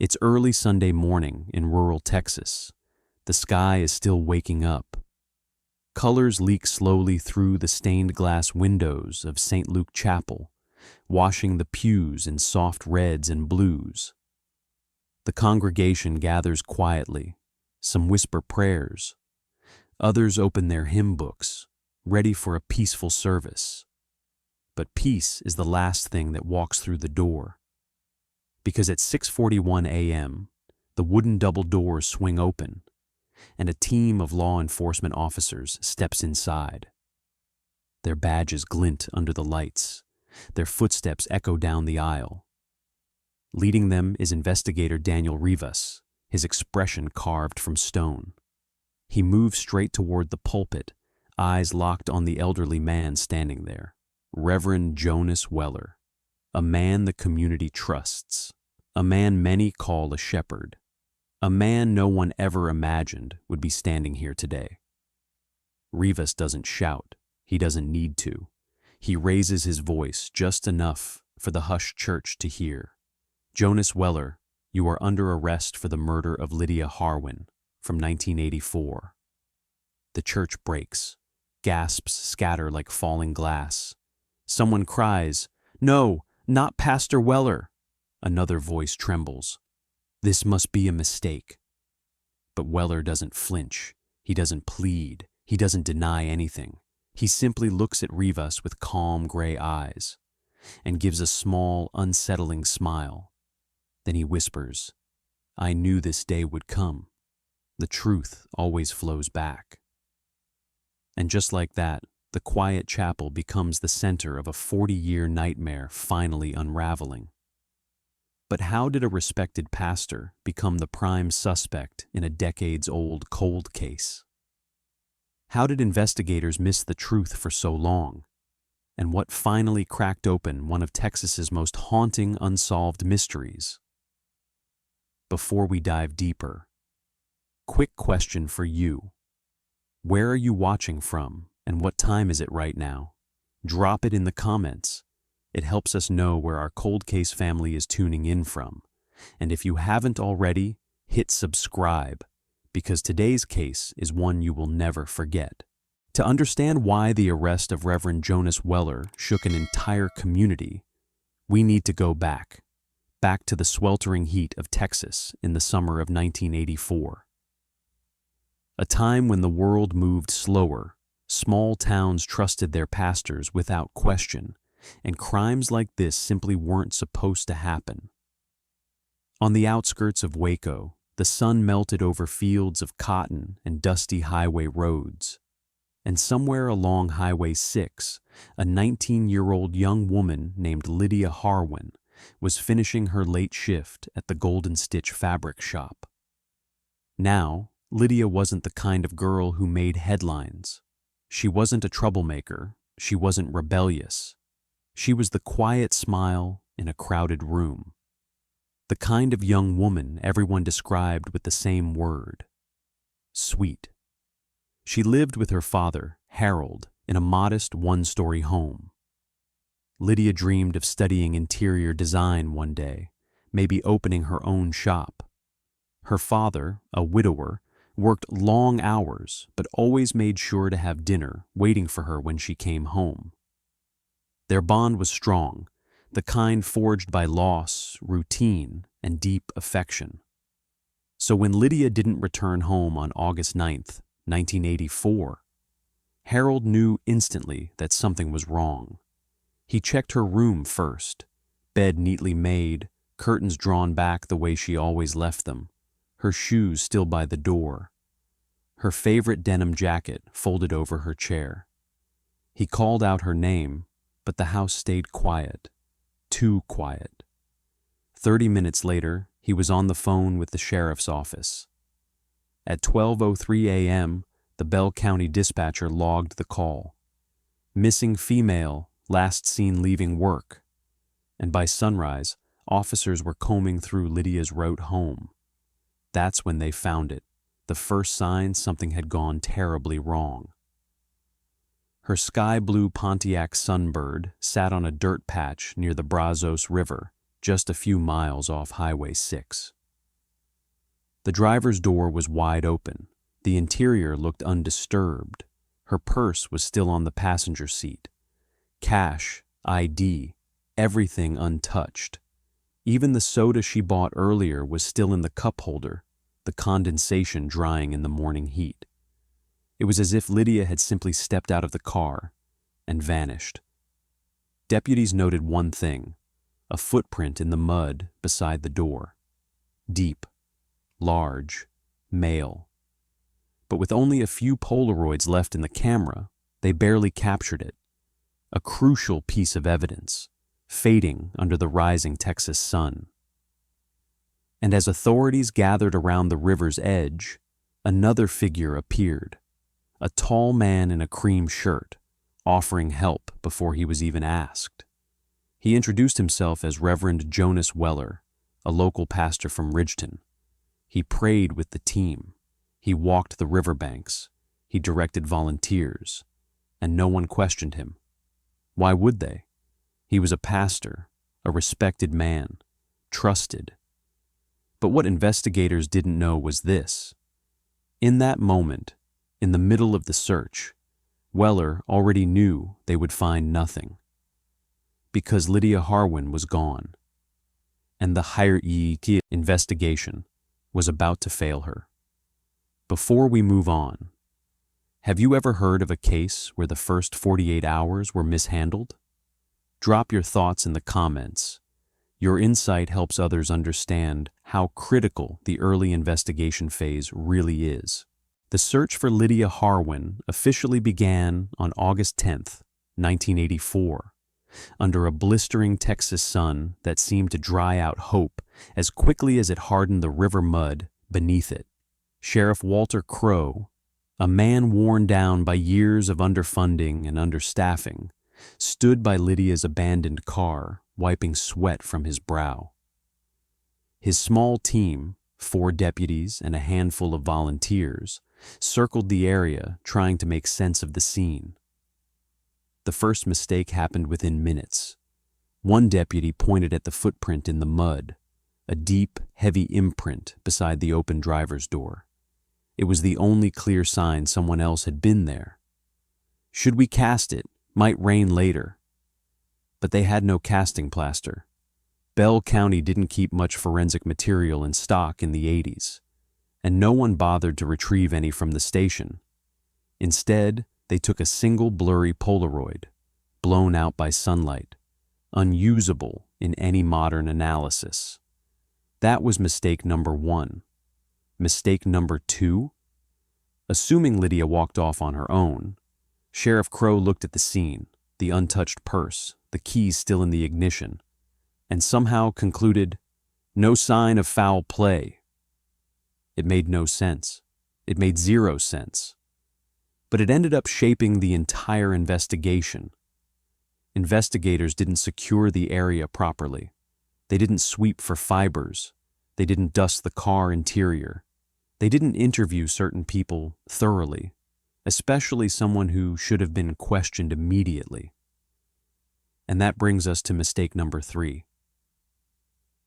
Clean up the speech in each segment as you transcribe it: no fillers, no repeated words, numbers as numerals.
It's early Sunday morning in rural Texas. The sky is still waking up. Colors leak slowly through the stained glass windows of St. Luke Chapel, washing the pews in soft reds and blues. The congregation gathers quietly. Some whisper prayers. Others open their hymn books, ready for a peaceful service. But peace is the last thing that walks through the door. Because at 6:41 a.m., the wooden double doors swing open, and a team of law enforcement officers steps inside. Their badges glint under the lights. Their footsteps echo down the aisle. Leading them is investigator Daniel Rivas, his expression carved from stone. He moves straight toward the pulpit, eyes locked on the elderly man standing there, Reverend Jonas Weller, a man the community trusts, a man many call a shepherd, a man no one ever imagined would be standing here today. Rivas doesn't shout. He doesn't need to. He raises his voice just enough for the hushed church to hear. Jonas Weller, you are under arrest for the murder of Lydia Harwin from 1984. The church breaks. Gasps scatter like falling glass. Someone cries, "No, not Pastor Weller." Another voice trembles. This must be a mistake. But Weller doesn't flinch. He doesn't plead. He doesn't deny anything. He simply looks at Rivas with calm gray eyes and gives a small, unsettling smile. Then he whispers, "I knew this day would come. The truth always flows back." And just like that, the quiet chapel becomes the center of a 40-year nightmare finally unraveling. But how did a respected pastor become the prime suspect in a decades-old cold case? How did investigators miss the truth for so long? And what finally cracked open one of Texas's most haunting unsolved mysteries? Before we dive deeper, quick question for you. Where are you watching from, and what time is it right now? Drop it in the comments. It helps us know where our cold case family is tuning in from. And if you haven't already, hit subscribe, because today's case is one you will never forget. To understand why the arrest of Reverend Jonas Weller shook an entire community, we need to go back to the sweltering heat of Texas in the summer of 1984. A time when the world moved slower, small towns trusted their pastors without question, and crimes like this simply weren't supposed to happen. On the outskirts of Waco, the sun melted over fields of cotton and dusty highway roads. And somewhere along Highway 6, a 19-year-old young woman named Lydia Harwin was finishing her late shift at the Golden Stitch fabric shop. Now, Lydia wasn't the kind of girl who made headlines. She wasn't a troublemaker. She wasn't rebellious. She was the quiet smile in a crowded room. The kind of young woman everyone described with the same word: sweet. She lived with her father, Harold, in a modest one-story home. Lydia dreamed of studying interior design one day, maybe opening her own shop. Her father, a widower, worked long hours but always made sure to have dinner waiting for her when she came home. Their bond was strong, the kind forged by loss, routine, and deep affection. So when Lydia didn't return home on August 9th, 1984, Harold knew instantly that something was wrong. He checked her room first, bed neatly made, curtains drawn back the way she always left them, her shoes still by the door, her favorite denim jacket folded over her chair. He called out her name, but the house stayed quiet, too quiet. 30 minutes later, he was on the phone with the sheriff's office. At 12:03 a.m., the Bell County dispatcher logged the call. Missing female, last seen leaving work. And by sunrise, officers were combing through Lydia's route home. That's when they found it, the first sign something had gone terribly wrong. Her sky-blue Pontiac Sunbird sat on a dirt patch near the Brazos River, just a few miles off Highway 6. The driver's door was wide open. The interior looked undisturbed. Her purse was still on the passenger seat. Cash, ID, everything untouched. Even the soda she bought earlier was still in the cup holder, the condensation drying in the morning heat. It was as if Lydia had simply stepped out of the car and vanished. Deputies noted one thing: a footprint in the mud beside the door. Deep, large, male. But with only a few Polaroids left in the camera, they barely captured it. A crucial piece of evidence, fading under the rising Texas sun. And as authorities gathered around the river's edge, another figure appeared, a tall man in a cream shirt, offering help before he was even asked. He introduced himself as Reverend Jonas Weller, a local pastor from Ridgeton. He prayed with the team. He walked the riverbanks. He directed volunteers, and no one questioned him. Why would they? He was a pastor, a respected man, trusted. But what investigators didn't know was this. In that moment, in the middle of the search, Weller already knew they would find nothing. Because Lydia Harwin was gone, and the higher-EET investigation was about to fail her. Before we move on, have you ever heard of a case where the first 48 hours were mishandled? Drop your thoughts in the comments. Your insight helps others understand how critical the early investigation phase really is. The search for Lydia Harwin officially began on August 10th, 1984, under a blistering Texas sun that seemed to dry out hope as quickly as it hardened the river mud beneath it. Sheriff Walter Crowe, a man worn down by years of underfunding and understaffing, stood by Lydia's abandoned car, wiping sweat from his brow. His small team, 4 deputies and a handful of volunteers, circled the area trying to make sense of the scene. The first mistake happened within minutes. One deputy pointed at the footprint in the mud, a deep, heavy imprint beside the open driver's door. It was the only clear sign someone else had been there. Should we cast it? Might rain later. But they had no casting plaster. Bell County didn't keep much forensic material in stock in the 80s, and no one bothered to retrieve any from the station. Instead, they took a single blurry Polaroid, blown out by sunlight, unusable in any modern analysis. That was mistake number 1. Mistake number 2? Assuming Lydia walked off on her own, Sheriff Crowe looked at the scene, the untouched purse, the keys still in the ignition, and somehow concluded, no sign of foul play. It made no sense. It made 0 sense. But it ended up shaping the entire investigation. Investigators didn't secure the area properly. They didn't sweep for fibers. They didn't dust the car interior. They didn't interview certain people thoroughly, especially someone who should have been questioned immediately. And that brings us to mistake number 3.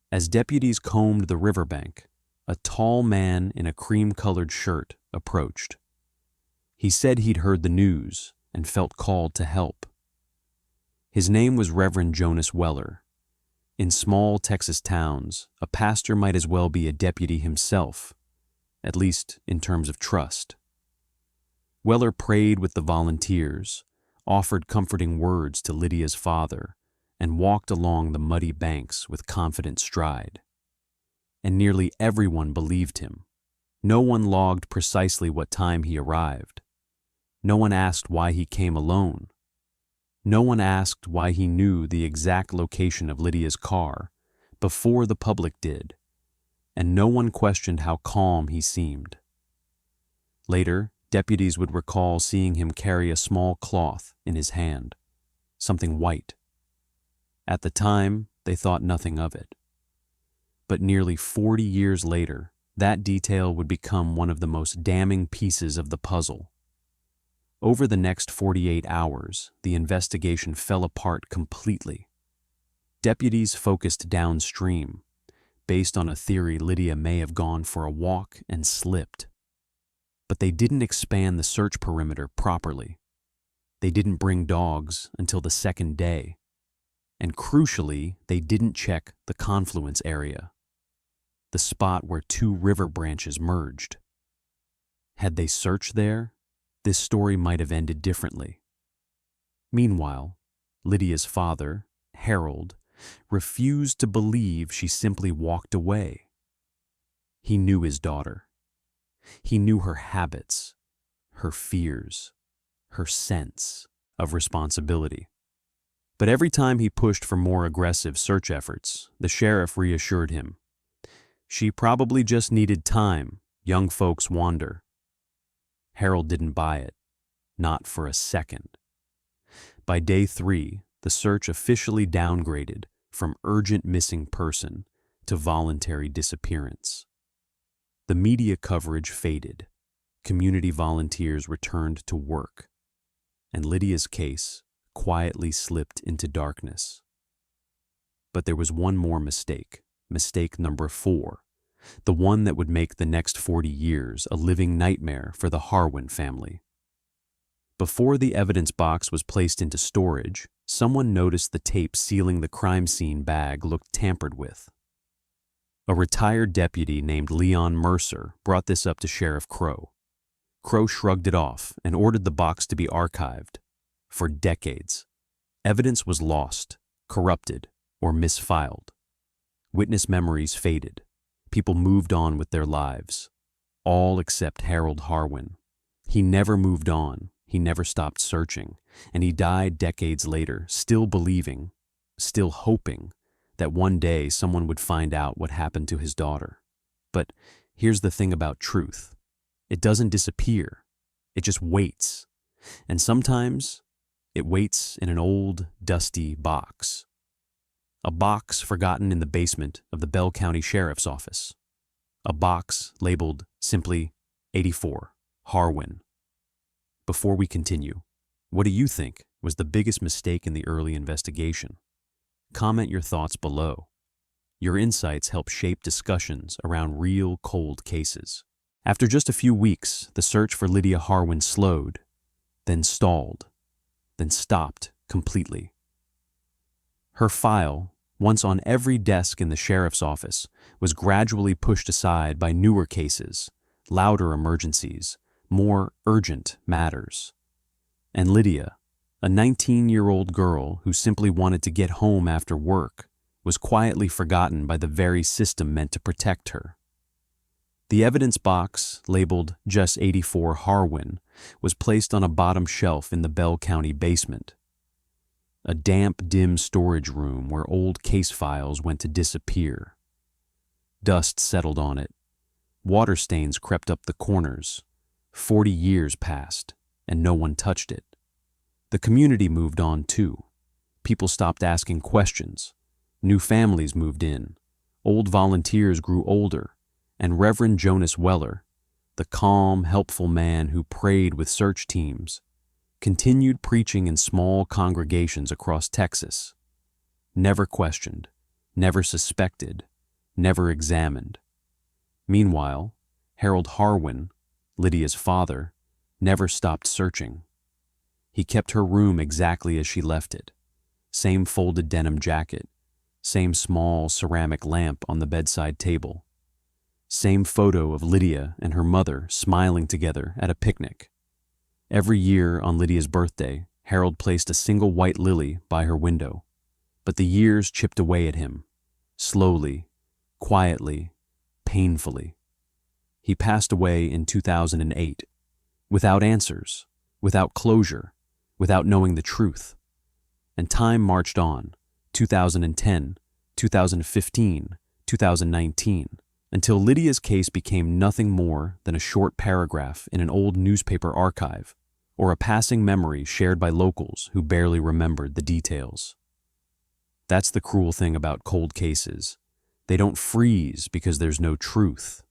As deputies combed the riverbank, a tall man in a cream-colored shirt approached. He said he'd heard the news and felt called to help. His name was Reverend Jonas Weller. In small Texas towns, a pastor might as well be a deputy himself, at least in terms of trust. Weller prayed with the volunteers, offered comforting words to Lydia's father, and walked along the muddy banks with confident stride. And nearly everyone believed him. No one logged precisely what time he arrived. No one asked why he came alone. No one asked why he knew the exact location of Lydia's car before the public did, and no one questioned how calm he seemed. Later, deputies would recall seeing him carry a small cloth in his hand, something white. At the time, they thought nothing of it. But nearly 40 years later, that detail would become one of the most damning pieces of the puzzle. Over the next 48 hours, the investigation fell apart completely. Deputies focused downstream, based on a theory Lydia may have gone for a walk and slipped. But they didn't expand the search perimeter properly. They didn't bring dogs until the second day. And crucially, they didn't check the confluence area, the spot where two river branches merged. Had they searched there, this story might have ended differently. Meanwhile, Lydia's father, Harold, refused to believe she simply walked away. He knew his daughter. He knew her habits, her fears, her sense of responsibility. But every time he pushed for more aggressive search efforts, the sheriff reassured him. She probably just needed time. Young folks wander. Harold didn't buy it, not for a second. By day 3, the search officially downgraded from urgent missing person to voluntary disappearance. The media coverage faded. Community volunteers returned to work, and Lydia's case quietly slipped into darkness. But there was one more mistake, mistake number 4, the one that would make the next 40 years a living nightmare for the Harwin family. Before the evidence box was placed into storage, someone noticed the tape sealing the crime scene bag looked tampered with. A retired deputy named Leon Mercer brought this up to Sheriff Crow. Crow shrugged it off and ordered the box to be archived. For decades, evidence was lost, corrupted, or misfiled. Witness memories faded. People moved on with their lives, all except Harold Harwin. He never moved on. He never stopped searching, and he died decades later, still believing, still hoping that one day someone would find out what happened to his daughter. But here's the thing about truth. It doesn't disappear. It just waits. And sometimes it waits in an old, dusty box. A box forgotten in the basement of the Bell County Sheriff's Office. A box labeled simply 84, Harwin. Before we continue, what do you think was the biggest mistake in the early investigation? Comment your thoughts below. Your insights help shape discussions around real cold cases. After just a few weeks, the search for Lydia Harwin slowed, then stalled, then stopped completely. Her file, once on every desk in the sheriff's office, was gradually pushed aside by newer cases, louder emergencies, more urgent matters. And Lydia, a 19-year-old girl who simply wanted to get home after work, was quietly forgotten by the very system meant to protect her. The evidence box, labeled just 84 Harwin, was placed on a bottom shelf in the Bell County basement. A damp, dim storage room where old case files went to disappear. Dust settled on it. Water stains crept up the corners. 40 years passed, and no one touched it. The community moved on too. People stopped asking questions. New families moved in. Old volunteers grew older, and Reverend Jonas Weller, the calm, helpful man who prayed with search teams, continued preaching in small congregations across Texas. Never questioned, never suspected, never examined. Meanwhile, Harold Harwin, Lydia's father, never stopped searching. He kept her room exactly as she left it. Same folded denim jacket, same small ceramic lamp on the bedside table. Same photo of Lydia and her mother smiling together at a picnic. Every year on Lydia's birthday, Harold placed a single white lily by her window. But the years chipped away at him, slowly, quietly, painfully. He passed away in 2008, without answers, without closure, without knowing the truth. And time marched on, 2010, 2015, 2019, until Lydia's case became nothing more than a short paragraph in an old newspaper archive, or a passing memory shared by locals who barely remembered the details. That's the cruel thing about cold cases. They don't freeze because there's no truth.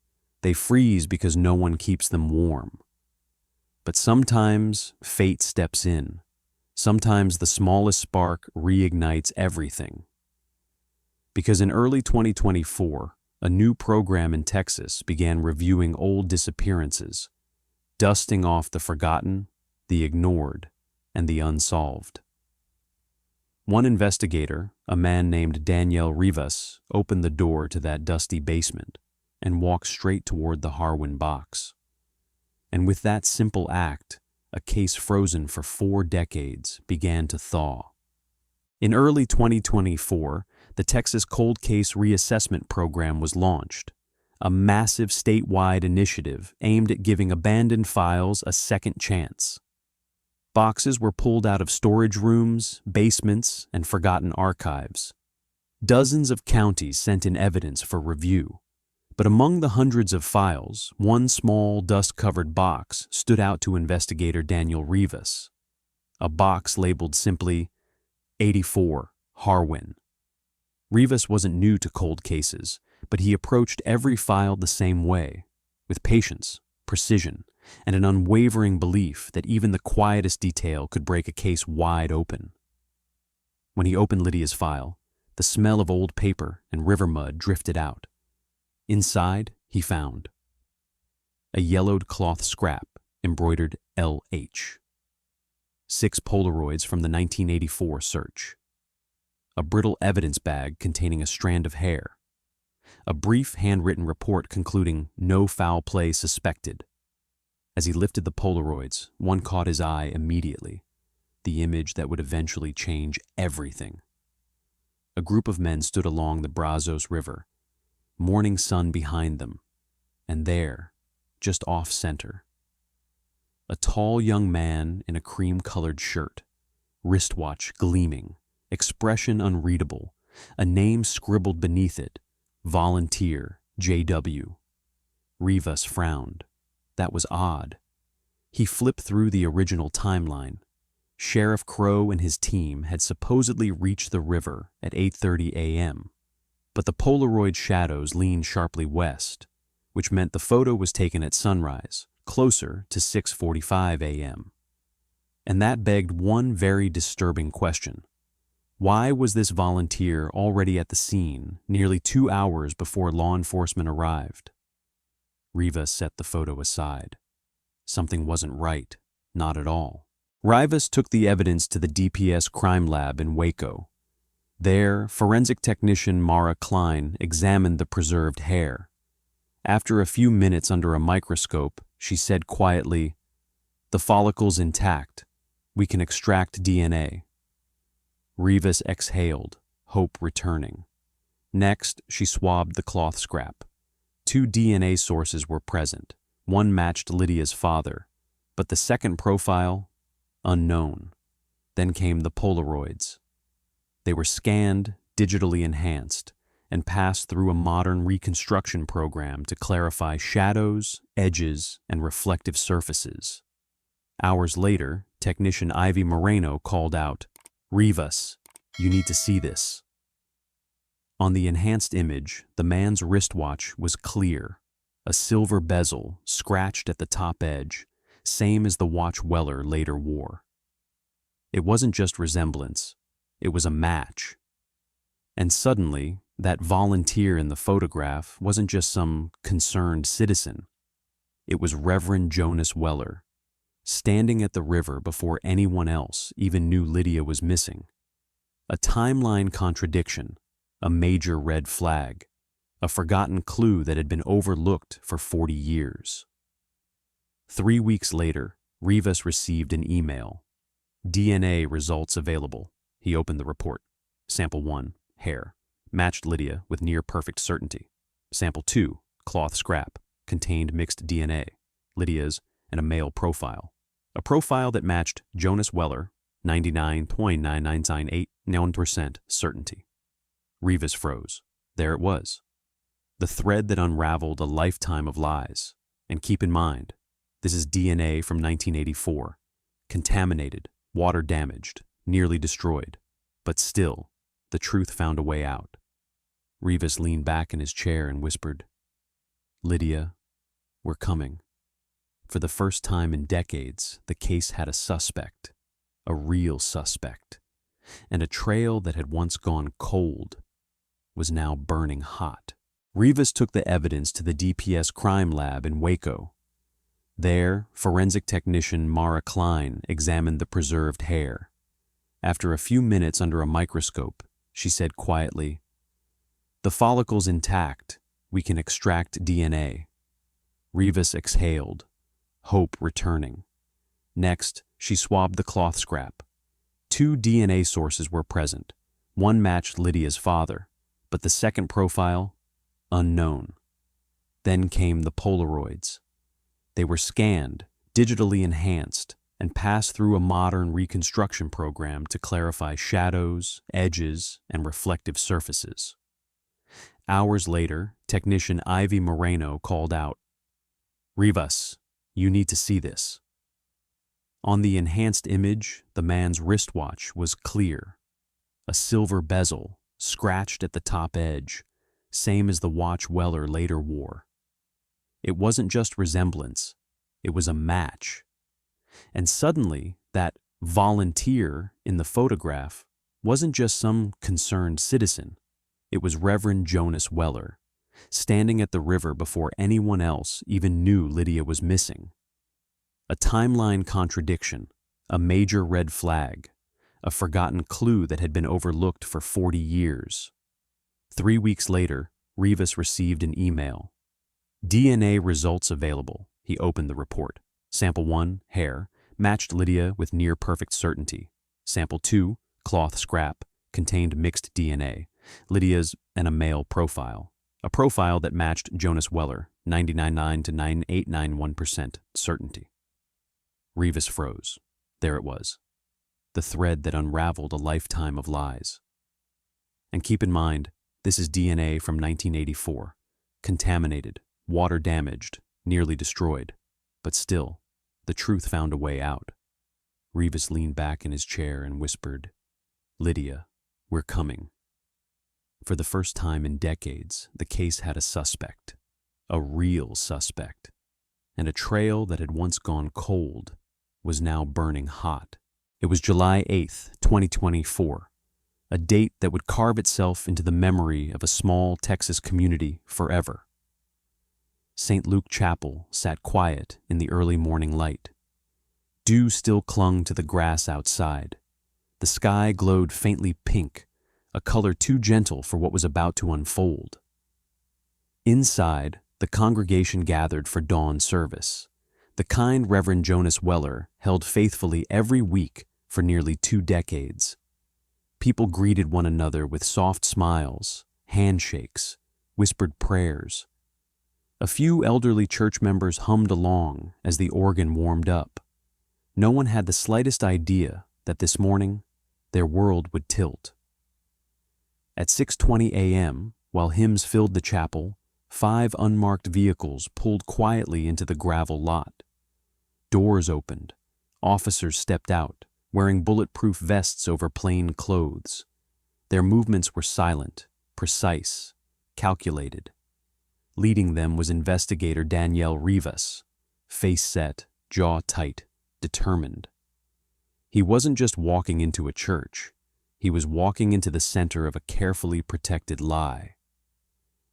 They freeze because no one keeps them warm. But sometimes fate steps in. Sometimes the smallest spark reignites everything. Because in early 2024, a new program in Texas began reviewing old disappearances, dusting off the forgotten, the ignored, and the unsolved. One investigator, a man named Daniel Rivas, opened the door to that dusty basement and walked straight toward the Harwin box. And with that simple act, a case frozen for 4 decades began to thaw. In early 2024, the Texas Cold Case Reassessment Program was launched, a massive statewide initiative aimed at giving abandoned files a second chance. Boxes were pulled out of storage rooms, basements, and forgotten archives. Dozens of counties sent in evidence for review, but among the hundreds of files, one small, dust-covered box stood out to investigator Daniel Rivas. A box labeled simply 84 Harwin. Rivas wasn't new to cold cases, but he approached every file the same way, with patience, precision, and an unwavering belief that even the quietest detail could break a case wide open. When he opened Lydia's file, the smell of old paper and river mud drifted out. Inside, he found a yellowed cloth scrap embroidered LH, 6 Polaroids from the 1984 search, a brittle evidence bag containing a strand of hair, a brief handwritten report concluding no foul play suspected. As he lifted the Polaroids, one caught his eye immediately, the image that would eventually change everything. A group of men stood along the Brazos River, morning sun behind them, and there, just off-center, a tall young man in a cream-colored shirt, wristwatch gleaming, expression unreadable, a name scribbled beneath it, Volunteer JW. Rivas frowned. That was odd. He flipped through the original timeline. Sheriff Crow and his team had supposedly reached the river at 8:30 a.m., but the Polaroid shadows leaned sharply west, which meant the photo was taken at sunrise, closer to 6:45 a.m. And that begged one very disturbing question. Why was this volunteer already at the scene nearly 2 hours before law enforcement arrived? Rivas set the photo aside. Something wasn't right, not at all. Rivas took the evidence to the DPS crime lab in Waco. There, forensic technician Mara Klein examined the preserved hair. After a few minutes under a microscope, she said quietly, "The follicle's intact. We can extract DNA." Rivas exhaled, hope returning. Next, she swabbed the cloth scrap. 2 DNA sources were present. One matched Lydia's father, but the second profile, unknown. Then came the Polaroids. They were scanned, digitally enhanced, and passed through a modern reconstruction program to clarify shadows, edges, and reflective surfaces. Hours later, technician Ivy Moreno called out, "Rivas, you need to see this." On the enhanced image, the man's wristwatch was clear, a silver bezel scratched at the top edge, same as the watch Weller later wore. It wasn't just resemblance, it was a match. And suddenly, that volunteer in the photograph wasn't just some concerned citizen. It was Reverend Jonas Weller, standing at the river before anyone else even knew Lydia was missing. A timeline contradiction, a major red flag, a forgotten clue that had been overlooked for 40 years. 3 weeks later, Rivas received an email. DNA results available. He opened the report. Sample 1, hair, matched Lydia with near-perfect certainty. Sample 2, cloth scrap, contained mixed DNA, Lydia's and a male profile. A profile that matched Jonas Weller, 99.9998% certainty. Rivas froze. There it was. The thread that unraveled a lifetime of lies. And keep in mind, this is DNA from 1984. Contaminated, water damaged, nearly destroyed. But still, the truth found a way out. Rivas leaned back in his chair and whispered, "Lydia, we're coming." For the first time in decades, the case had a suspect, a real suspect, and a trail that had once gone cold was now burning hot. Rivas took the evidence to the DPS crime lab in Waco. There, forensic technician Mara Klein examined the preserved hair. After a few minutes under a microscope, she said quietly, "The follicle's intact. We can extract DNA." Rivas exhaled, hope returning. Next, she swabbed the cloth scrap. 2 DNA sources were present. One matched Lydia's father, but the second profile, unknown. Then came the Polaroids. They were scanned, digitally enhanced, and passed through a modern reconstruction program to clarify shadows, edges, and reflective surfaces. Hours later, technician Ivy Moreno called out, "Rivas, you need to see this." On the enhanced image, the man's wristwatch was clear. A silver bezel, scratched at the top edge, same as the watch Weller later wore. It wasn't just resemblance, it was a match. And suddenly, that volunteer in the photograph wasn't just some concerned citizen. It was Reverend Jonas Weller, standing at the river before anyone else even knew Lydia was missing. A timeline contradiction, a major red flag, a forgotten clue that had been overlooked for 40 years. 3 weeks later, Rivas received an email. "DNA results available." He opened the report. Sample 1, hair, matched Lydia with near-perfect certainty. Sample 2, cloth scrap, contained mixed DNA, Lydia's and a male profile. A profile that matched Jonas Weller, 99.9 to 9891% certainty. Rivas froze. There it was. The thread that unraveled a lifetime of lies. And keep in mind, this is DNA from 1984. Contaminated, water damaged, nearly destroyed. But still, the truth found a way out. Rivas leaned back in his chair and whispered, "Lydia, we're coming." For the first time in decades, the case had a suspect. A real suspect. And a trail that had once gone cold was now burning hot. It was July 8th, 2024, a date that would carve itself into the memory of a small Texas community forever. St. Luke Chapel sat quiet in the early morning light. Dew still clung to the grass outside. The sky glowed faintly pink, a color too gentle for what was about to unfold. Inside, the congregation gathered for dawn service, the kind Reverend Jonas Weller held faithfully every week for nearly 2 decades. People greeted one another with soft smiles, handshakes, whispered prayers. A few elderly church members hummed along as the organ warmed up. No one had the slightest idea that this morning their world would tilt. At 6:20 a.m., while hymns filled the chapel, 5 unmarked vehicles pulled quietly into the gravel lot. Doors opened. Officers stepped out, wearing bulletproof vests over plain clothes. Their movements were silent, precise, calculated. Leading them was investigator Danielle Rivas, face set, jaw tight, determined. He wasn't just walking into a church. He was walking into the center of a carefully protected lie.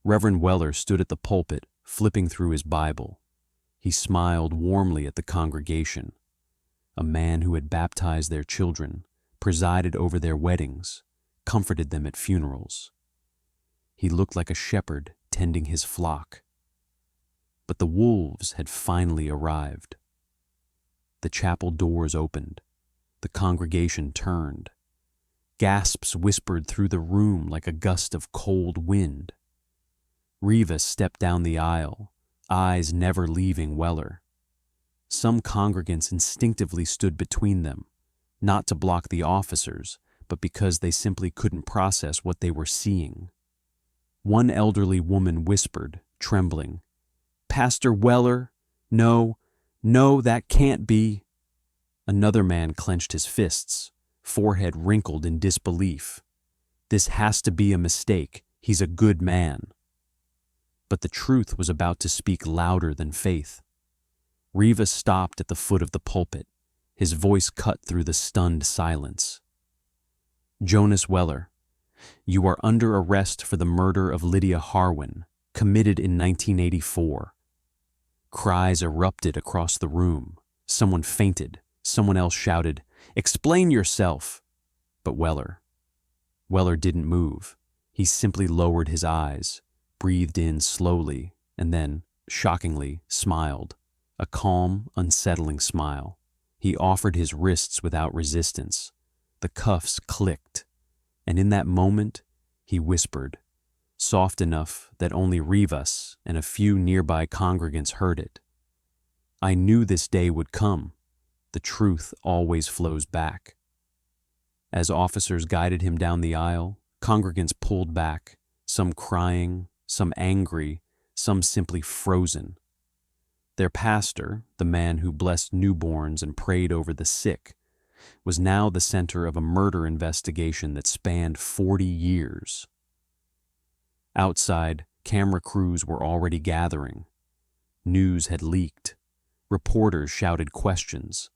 Reverend Weller stood at the pulpit, flipping through his Bible. He smiled warmly at the congregation. A man who had baptized their children, presided over their weddings, comforted them at funerals. He looked like a shepherd tending his flock. But the wolves had finally arrived. The chapel doors opened. The congregation turned. Gasps whispered through the room like a gust of cold wind. Rivas stepped down the aisle, eyes never leaving Weller. Some congregants instinctively stood between them, not to block the officers, but because they simply couldn't process what they were seeing. One elderly woman whispered, trembling, "Pastor Weller, no, that can't be." Another man clenched his fists, forehead wrinkled in disbelief. "This has to be a mistake. He's a good man." But the truth was about to speak louder than faith. Rivas stopped at the foot of the pulpit, his voice cut through the stunned silence. "Jonas Weller, you are under arrest for the murder of Lydia Harwin, committed in 1984. Cries erupted across the room. Someone fainted. Someone else shouted, "Explain yourself!" But Weller didn't move. He simply lowered his eyes, breathed in slowly, and then, shockingly, smiled. A calm, unsettling smile. He offered his wrists without resistance. The cuffs clicked, and in that moment, he whispered, soft enough that only Rivas and a few nearby congregants heard it. "I knew this day would come. The truth always flows back." As officers guided him down the aisle, congregants pulled back, some crying, some angry, some simply frozen. Their pastor, the man who blessed newborns and prayed over the sick, was now the center of a murder investigation that spanned 40 years. Outside, camera crews were already gathering. News had leaked. Reporters shouted questions.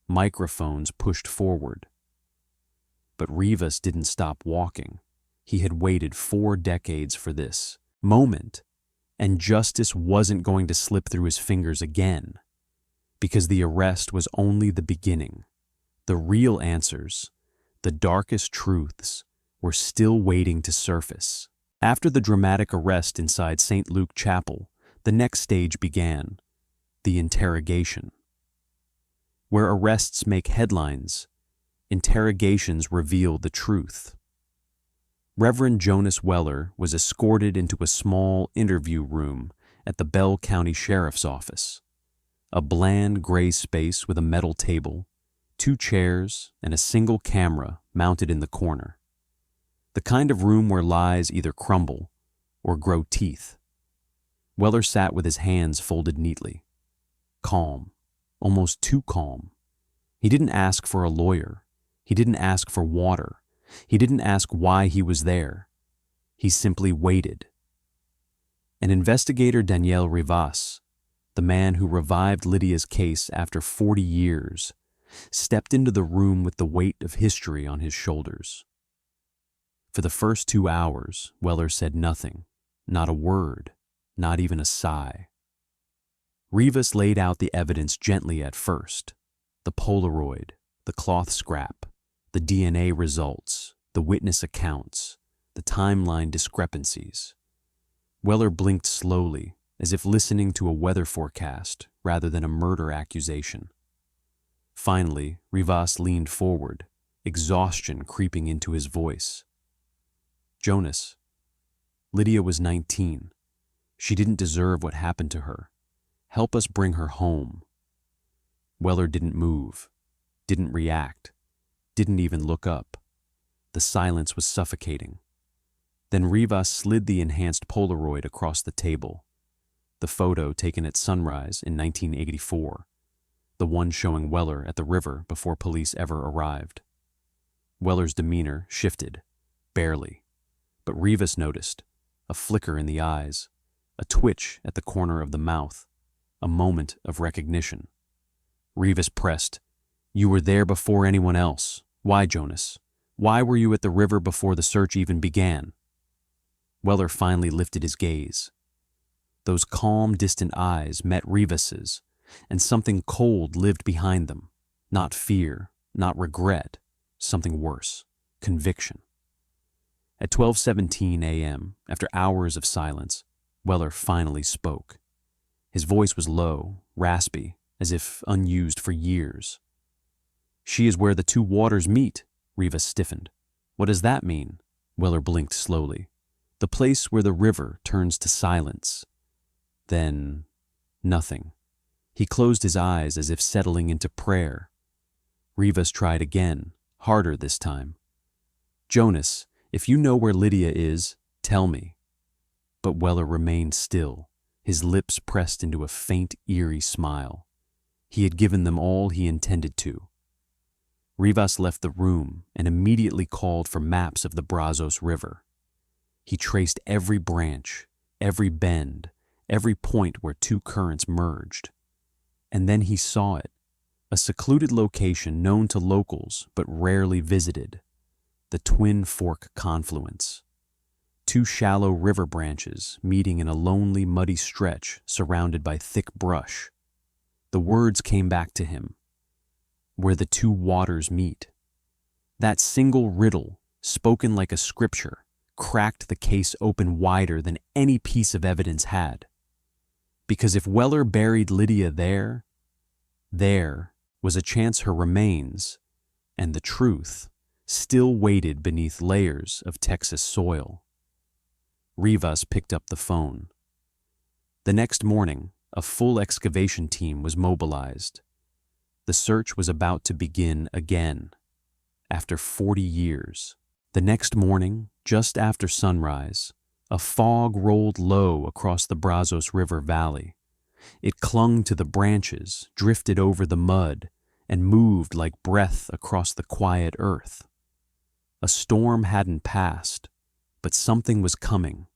Microphones pushed forward. But Rivas didn't stop walking. He had waited 4 decades for this moment, and justice wasn't going to slip through his fingers again, because the arrest was only the beginning. The real answers, the darkest truths, were still waiting to surface. After the dramatic arrest inside St. Luke Chapel, the next stage began, the interrogation. Where arrests make headlines, interrogations reveal the truth. Reverend Jonas Weller was escorted into a small interview room at the Bell County Sheriff's Office. A bland gray space with a metal table, 2 chairs, and a single camera mounted in the corner. The kind of room where lies either crumble or grow teeth. Weller sat with his hands folded neatly. Calm, almost too calm. He didn't ask for a lawyer. He didn't ask for water. He didn't ask why he was there. He simply waited. And investigator Daniel Rivas, the man who revived Lydia's case after 40 years, stepped into the room with the weight of history on his shoulders. For the first 2 hours, Weller said nothing, not a word, not even a sigh. Rivas laid out the evidence gently at first. The Polaroid, the cloth scrap, the DNA results, the witness accounts, the timeline discrepancies. Weller blinked slowly, as if listening to a weather forecast rather than a murder accusation. Finally, Rivas leaned forward, exhaustion creeping into his voice. "Jonas, Lydia was 19. She didn't deserve what happened to her. Help us bring her home." Weller didn't move, didn't react, didn't even look up. The silence was suffocating. Then Rivas slid the enhanced Polaroid across the table. The photo taken at sunrise in 1984. The one showing Weller at the river before police ever arrived. Weller's demeanor shifted, barely. But Rivas noticed, a flicker in the eyes, a twitch at the corner of the mouth, a moment of recognition. Rivas pressed, "You were there before anyone else. Why, Jonas? Why were you at the river before the search even began?" Weller finally lifted his gaze. Those calm, distant eyes met Rivas's, and something cold lived behind them. Not fear, not regret, something worse, conviction. At 12:17 a.m., after hours of silence, Weller finally spoke. His voice was low, raspy, as if unused for years. "She is where the 2 waters meet," Rivas stiffened. "What does that mean?" Weller blinked slowly. "The place where the river turns to silence." Then, nothing. He closed his eyes as if settling into prayer. Rivas tried again, harder this time. "Jonas, if you know where Lydia is, tell me." But Weller remained still, his lips pressed into a faint, eerie smile. He had given them all he intended to. Rivas left the room and immediately called for maps of the Brazos River. He traced every branch, every bend, every point where 2 currents merged. And then he saw it, a secluded location known to locals but rarely visited, the Twin Fork confluence. two shallow river branches meeting in a lonely, muddy stretch surrounded by thick brush. The words came back to him. Where the two waters meet. That single riddle, spoken like a scripture, cracked the case open wider than any piece of evidence had. Because if Weller buried Lydia there was a chance her remains, and the truth, still waited beneath layers of Texas soil. Rivas picked up the phone. The next morning, a full excavation team was mobilized. The search was about to begin again, after 40 years. The next morning, just after sunrise, a fog rolled low across the Brazos River Valley. It clung to the branches, drifted over the mud, and moved like breath across the quiet earth. A storm hadn't passed, but something was coming.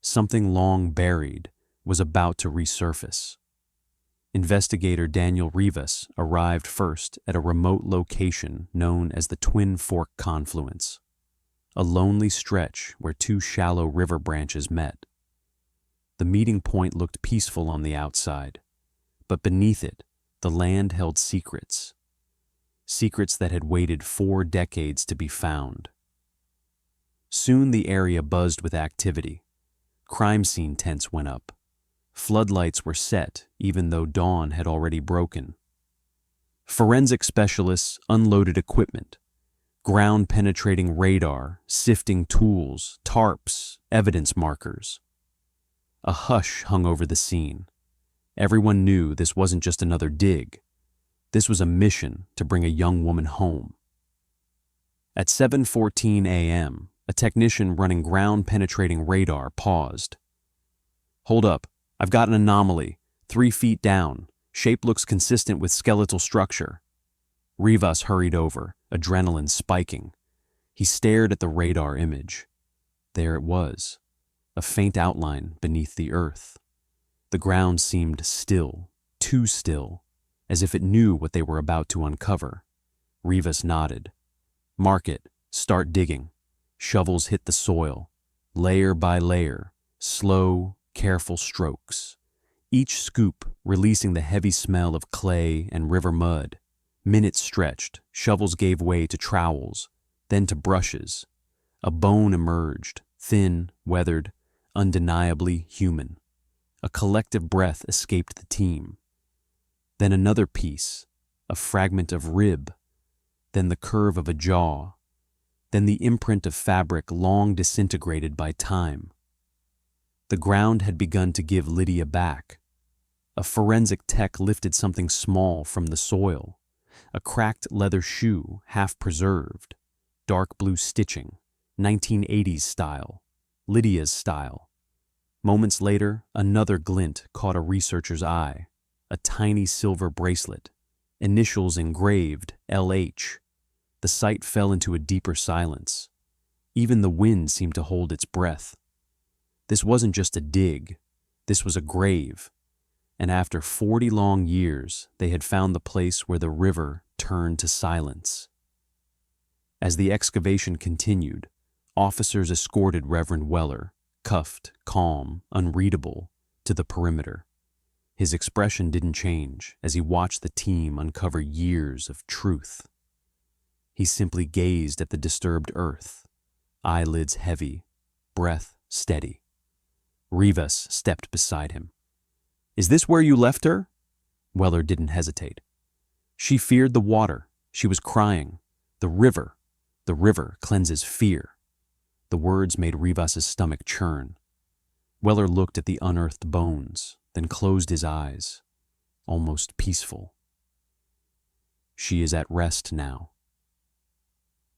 Something long buried was about to resurface. Investigator Daniel Rivas arrived first at a remote location known as the Twin Fork Confluence, a lonely stretch where two shallow river branches met. The meeting point looked peaceful on the outside, but beneath it, the land held secrets. Secrets that had waited 4 decades to be found. Soon the area buzzed with activity. Crime scene tents went up. Floodlights were set even though dawn had already broken. Forensic specialists unloaded equipment. Ground-penetrating radar, sifting tools, tarps, evidence markers. A hush hung over the scene. Everyone knew this wasn't just another dig. This was a mission to bring a young woman home. At 7:14 a.m., a technician running ground-penetrating radar paused. "Hold up, I've got an anomaly, 3 feet down. Shape looks consistent with skeletal structure." Rivas hurried over, adrenaline spiking. He stared at the radar image. There it was, a faint outline beneath the earth. The ground seemed still, too still, as if it knew what they were about to uncover. Rivas nodded. "Mark it, start digging." Shovels hit the soil, layer by layer, slow, careful strokes. Each scoop releasing the heavy smell of clay and river mud. Minutes stretched, shovels gave way to trowels, then to brushes. A bone emerged, thin, weathered, undeniably human. A collective breath escaped the team. Then another piece, a fragment of rib, then the curve of a jaw, then the imprint of fabric long disintegrated by time. The ground had begun to give Lydia back. A forensic tech lifted something small from the soil, a cracked leather shoe, half preserved, dark blue stitching, 1980s style, Lydia's style. Moments later, another glint caught a researcher's eye, a tiny silver bracelet, initials engraved, LH. The sight fell into a deeper silence. Even the wind seemed to hold its breath. This wasn't just a dig, this was a grave, and after 40 long years, they had found the place where the river turned to silence. As the excavation continued, officers escorted Reverend Weller, cuffed, calm, unreadable, to the perimeter. His expression didn't change as he watched the team uncover years of truth. He simply gazed at the disturbed earth, eyelids heavy, breath steady. Rivas stepped beside him. "Is this where you left her?" Weller didn't hesitate. "She feared the water. She was crying. The river cleanses fear." The words made Rivas's stomach churn. Weller looked at the unearthed bones, then closed his eyes, almost peaceful. "She is at rest now."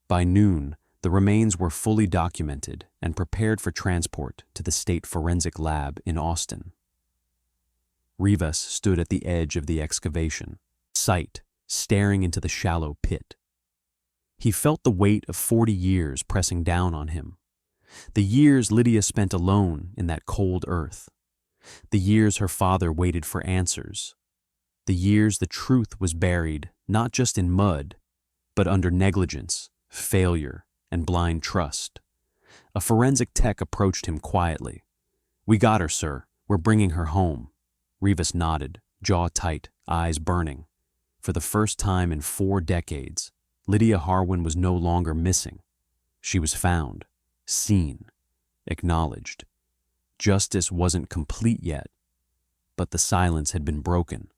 By noon, the remains were fully documented and prepared for transport to the State Forensic Lab in Austin. Rivas stood at the edge of the excavation, sight staring into the shallow pit. He felt the weight of 40 years pressing down on him. The years Lydia spent alone in that cold earth. The years her father waited for answers. The years the truth was buried not just in mud, but under negligence, failure, and blind trust. A forensic tech approached him quietly. "We got her, sir. We're bringing her home." Rivas nodded, jaw tight, eyes burning. For the first time in 4 decades, Lydia Harwin was no longer missing. She was found, seen, acknowledged. Justice wasn't complete yet, but the silence had been broken.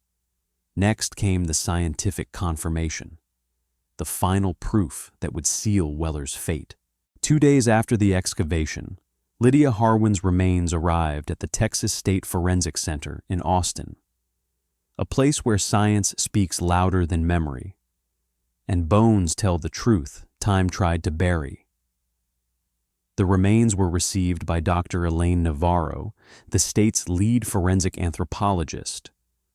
Next came the scientific confirmation, the final proof that would seal Weller's fate. 2 days after the excavation, Lydia Harwin's remains arrived at the Texas State Forensic Center in Austin, a place where science speaks louder than memory, and bones tell the truth time tried to bury. The remains were received by Dr. Elaine Navarro, the state's lead forensic anthropologist,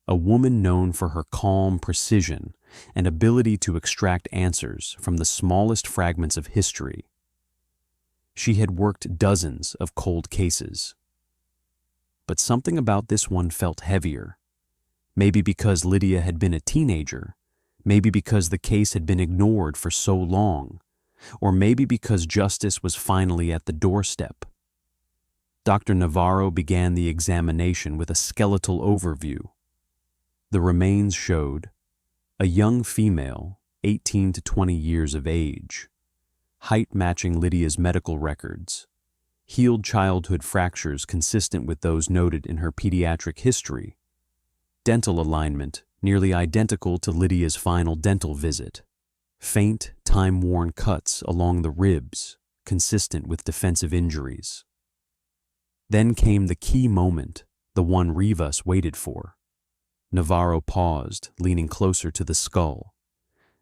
a woman known for her calm precision and ability to extract answers from the smallest fragments of history. She had worked dozens of cold cases. But something about this one felt heavier. Maybe because Lydia had been a teenager, maybe because the case had been ignored for so long, or maybe because justice was finally at the doorstep. Dr. Navarro began the examination with a skeletal overview. The remains showed a young female, 18 to 20 years of age, height matching Lydia's medical records, healed childhood fractures consistent with those noted in her pediatric history, dental alignment nearly identical to Lydia's final dental visit, faint, time-worn cuts along the ribs consistent with defensive injuries. Then came the key moment, the one Rivas waited for. Navarro paused, leaning closer to the skull.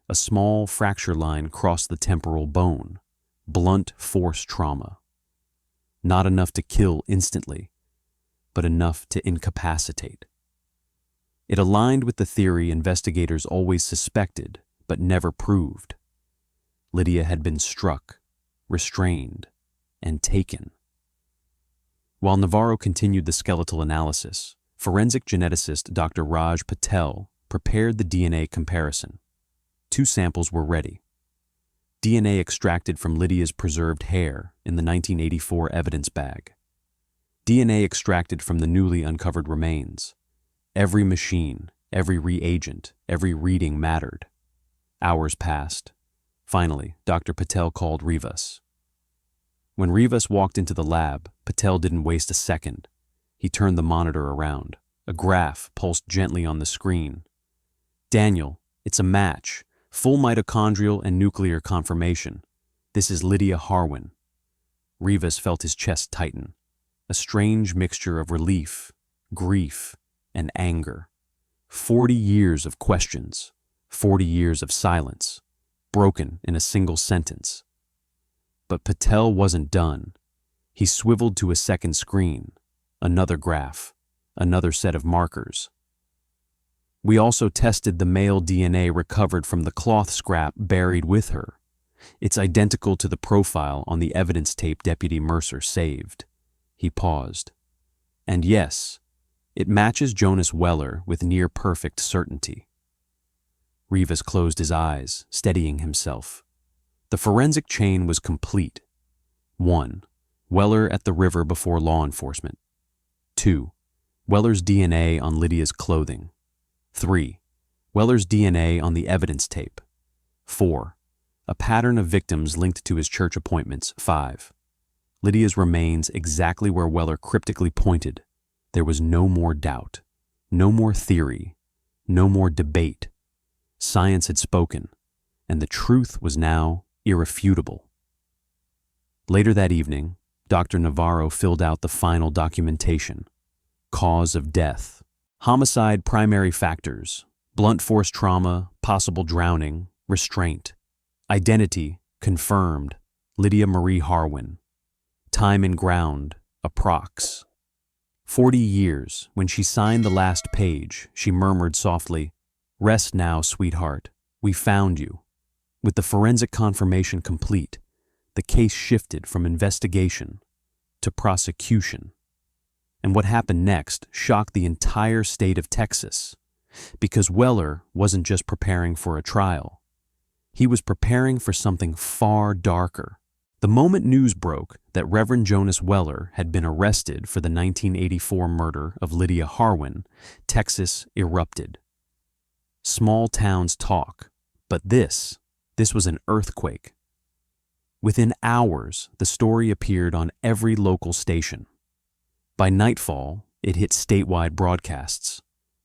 A small fracture line crossed the temporal bone, blunt force trauma. Not enough to kill instantly, but enough to incapacitate. It aligned with the theory investigators always suspected, but never proved. Lydia had been struck, restrained, and taken. While Navarro continued the skeletal analysis, forensic geneticist Dr. Raj Patel prepared the DNA comparison. 2 samples were ready. DNA extracted from Lydia's preserved hair in the 1984 evidence bag. DNA extracted from the newly uncovered remains. Every machine, every reagent, every reading mattered. Hours passed. Finally, Dr. Patel called Rivas. When Rivas walked into the lab, Patel didn't waste a second. He turned the monitor around. A graph pulsed gently on the screen. "Daniel, it's a match. Full mitochondrial and nuclear confirmation. This is Lydia Harwin." Rivas felt his chest tighten. A strange mixture of relief, grief, and anger. 40 years of questions, 40 years of silence, broken in a single sentence. But Patel wasn't done. He swiveled to a second screen, another graph, another set of markers. "We also tested the male DNA recovered from the cloth scrap buried with her. It's identical to the profile on the evidence tape Deputy Mercer saved." He paused. "And yes, it matches Jonas Weller with near-perfect certainty." Rivas closed his eyes, steadying himself. The forensic chain was complete. 1. Weller at the river before law enforcement. 2. Weller's DNA on Lydia's clothing. 3. Weller's DNA on the evidence tape. 4. A pattern of victims linked to his church appointments. 5. Lydia's remains exactly where Weller cryptically pointed. There was no more doubt, no more theory, no more debate. Science had spoken, and the truth was now irrefutable. Later that evening, Dr. Navarro filled out the final documentation. Cause of death. Homicide primary factors. Blunt force trauma, possible drowning, restraint. Identity confirmed. Lydia Marie Harwin. Time and ground, approx. 40 years. When she signed the last page, she murmured softly, "Rest now, sweetheart. We found you." With the forensic confirmation complete, the case shifted from investigation to prosecution. And what happened next shocked the entire state of Texas, because Weller wasn't just preparing for a trial. He was preparing for something far darker. The moment news broke that Reverend Jonas Weller had been arrested for the 1984 murder of Lydia Harwin, Texas erupted. Small towns talk, but this was an earthquake. Within hours, the story appeared on every local station. By nightfall, it hit statewide broadcasts.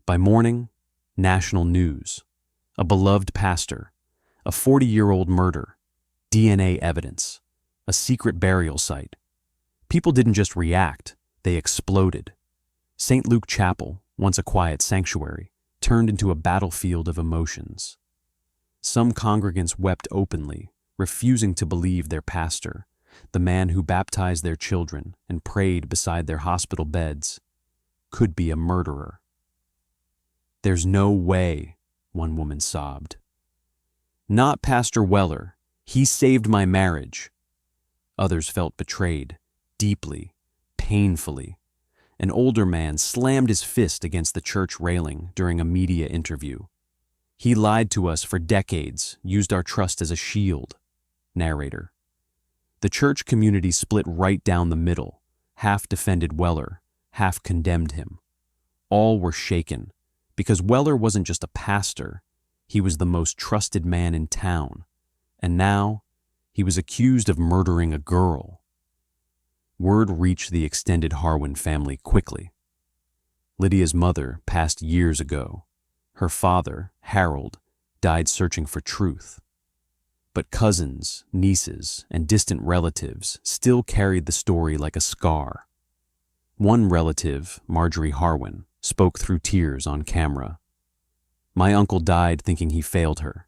By morning, national news. A beloved pastor, a 40-year-old murder, DNA evidence, a secret burial site. People didn't just react, they exploded. St. Luke Chapel, once a quiet sanctuary, turned into a battlefield of emotions. Some congregants wept openly, refusing to believe their pastor, the man who baptized their children and prayed beside their hospital beds, could be a murderer. "There's no way," one woman sobbed. "Not Pastor Weller. He saved my marriage." Others felt betrayed, deeply, painfully. An older man slammed his fist against the church railing during a media interview. "He lied to us for decades, used our trust as a shield." Narrator. The church community split right down the middle. Half defended Weller, half condemned him. All were shaken, because Weller wasn't just a pastor, he was the most trusted man in town. And now, he was accused of murdering a girl. Word reached the extended Harwin family quickly. Lydia's mother passed years ago. Her father, Harold, died searching for truth. But cousins, nieces, and distant relatives still carried the story like a scar. One relative, Marjorie Harwin, spoke through tears on camera. "My uncle died thinking he failed her.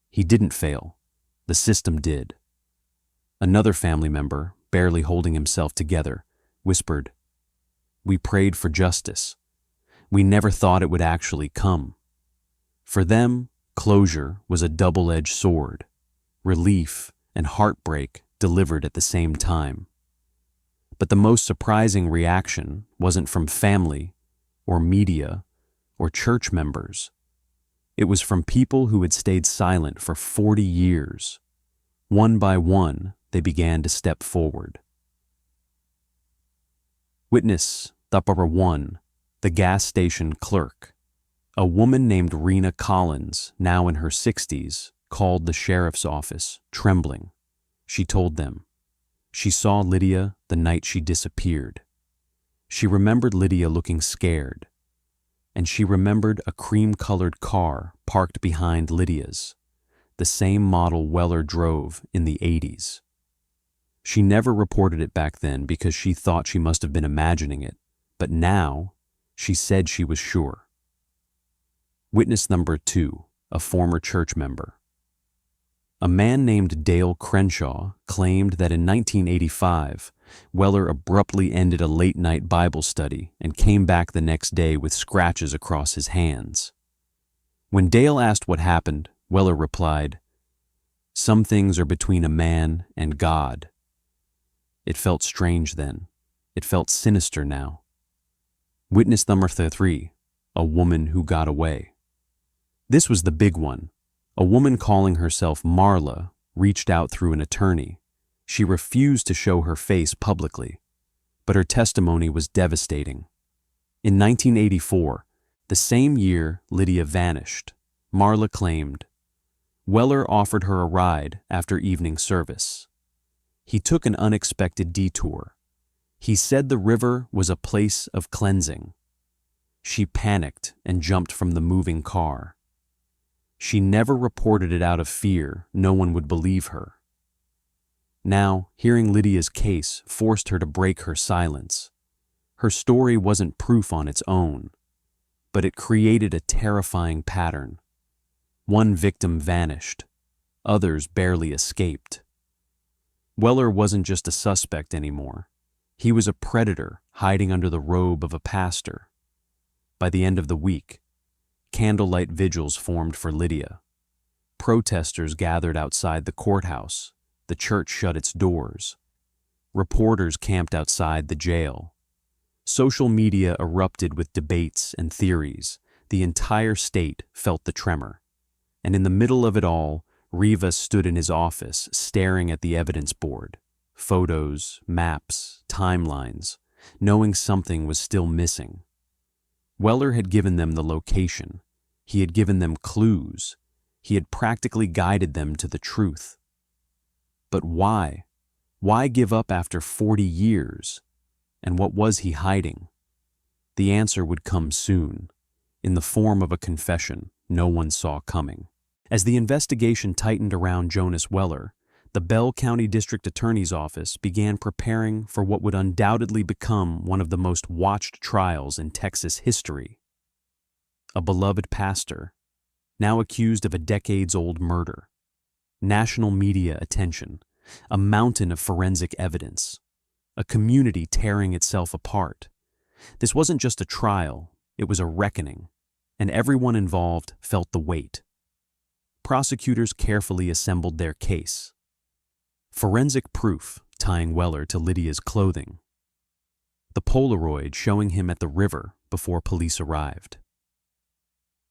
He didn't fail. The system did." Another family member, barely holding himself together, whispered, "We prayed for justice. We never thought it would actually come." For them, closure was a double-edged sword, relief and heartbreak delivered at the same time. But the most surprising reaction wasn't from family or media or church members. It was from people who had stayed silent for 40 years. One by one, they began to step forward. Witness number 1, the gas station clerk. A woman named Rena Collins, now in her 60s, called the sheriff's office, trembling. She told them, she saw Lydia the night she disappeared. She remembered Lydia looking scared, and she remembered a cream-colored car parked behind Lydia's, the same model Weller drove in the 80s. She never reported it back then because she thought she must have been imagining it, but now she said she was sure. Witness number 2, a former church member. A man named Dale Crenshaw claimed that in 1985, Weller abruptly ended a late-night Bible study and came back the next day with scratches across his hands. When Dale asked what happened, Weller replied, "Some things are between a man and God." It felt strange then. It felt sinister now. Witness number 3, a woman who got away. This was the big one. A woman calling herself Marla reached out through an attorney. She refused to show her face publicly, but her testimony was devastating. In 1984, the same year Lydia vanished, Marla claimed, Weller offered her a ride after evening service. He took an unexpected detour. He said the river was a place of cleansing. She panicked and jumped from the moving car. She never reported it out of fear no one would believe her. Now, hearing Lydia's case forced her to break her silence. Her story wasn't proof on its own, but it created a terrifying pattern. One victim vanished, others barely escaped. Weller wasn't just a suspect anymore. He was a predator hiding under the robe of a pastor. By the end of the week, candlelight vigils formed for Lydia. Protesters gathered outside the courthouse. The church shut its doors. Reporters camped outside the jail. Social media erupted with debates and theories. The entire state felt the tremor. And in the middle of it all, Rivas stood in his office, staring at the evidence board. photos, maps, timelines, knowing something was still missing. Weller had given them the location. He had given them clues. He had practically guided them to the truth. But why? Why give up after 40 years? And what was he hiding? The answer would come soon, in the form of a confession no one saw coming. As the investigation tightened around Jonas Weller, the Bell County District Attorney's Office began preparing for what would undoubtedly become one of the most watched trials in Texas history. A beloved pastor, now accused of a decades-old murder. National media attention, a mountain of forensic evidence, a community tearing itself apart. This wasn't just a trial, it was a reckoning, and everyone involved felt the weight. Prosecutors carefully assembled their case. Forensic proof tying Weller to Lydia's clothing. The Polaroid showing him at the river before police arrived.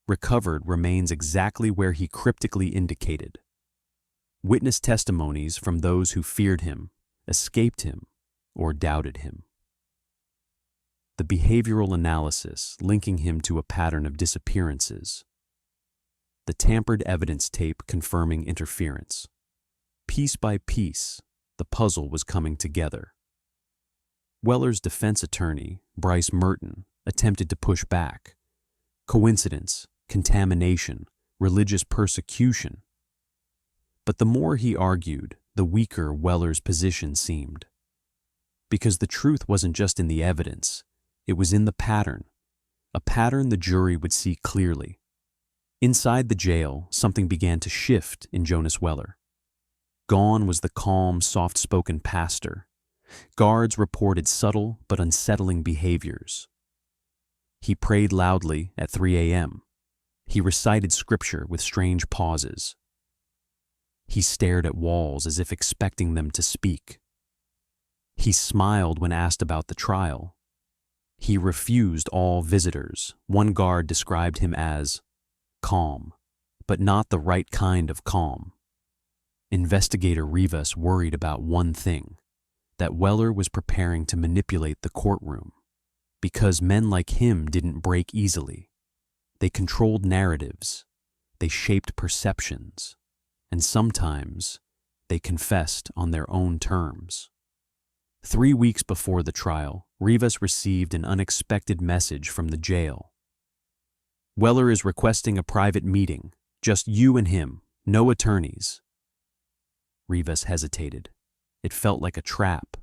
Recovered remains exactly where he cryptically indicated. Witness testimonies from those who feared him, escaped him, or doubted him. The behavioral analysis linking him to a pattern of disappearances. The tampered evidence tape confirming interference. Piece by piece, the puzzle was coming together. Weller's defense attorney, Bryce Merton, attempted to push back. Coincidence, contamination, religious persecution. But the more he argued, the weaker Weller's position seemed. Because the truth wasn't just in the evidence, it was in the pattern, a pattern the jury would see clearly. Inside the jail, something began to shift in Jonas Weller. Gone was the calm, soft-spoken pastor. Guards reported subtle but unsettling behaviors. He prayed loudly at 3 a.m. He recited scripture with strange pauses. He stared at walls as if expecting them to speak. He smiled when asked about the trial. He refused all visitors. One guard described him as calm, but not the right kind of calm. Investigator Rivas worried about one thing, that Weller was preparing to manipulate the courtroom. Because men like him didn't break easily. They controlled narratives. They shaped perceptions. And sometimes they confessed on their own terms. 3 weeks before the trial, Rivas received an unexpected message from the jail. Weller is requesting a private meeting, just you and him, no attorneys. Rivas hesitated. It felt like a trap,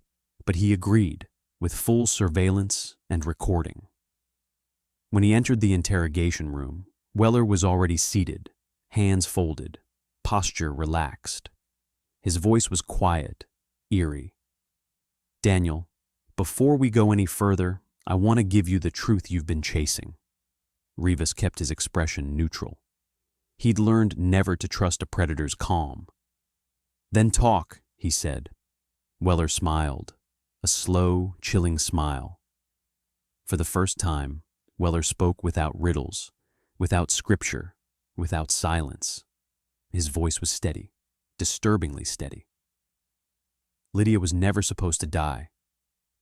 but he agreed, with full surveillance and recording. When he entered the interrogation room, Weller was already seated, hands folded, posture relaxed. His voice was quiet, eerie. "Daniel, before we go any further, I want to give you the truth you've been chasing." Rivas kept his expression neutral. He'd learned never to trust a predator's calm. "Then talk," he said. Weller smiled, a slow, chilling smile. For the first time, Weller spoke without riddles, without scripture, without silence. His voice was steady, disturbingly steady. Lydia was never supposed to die.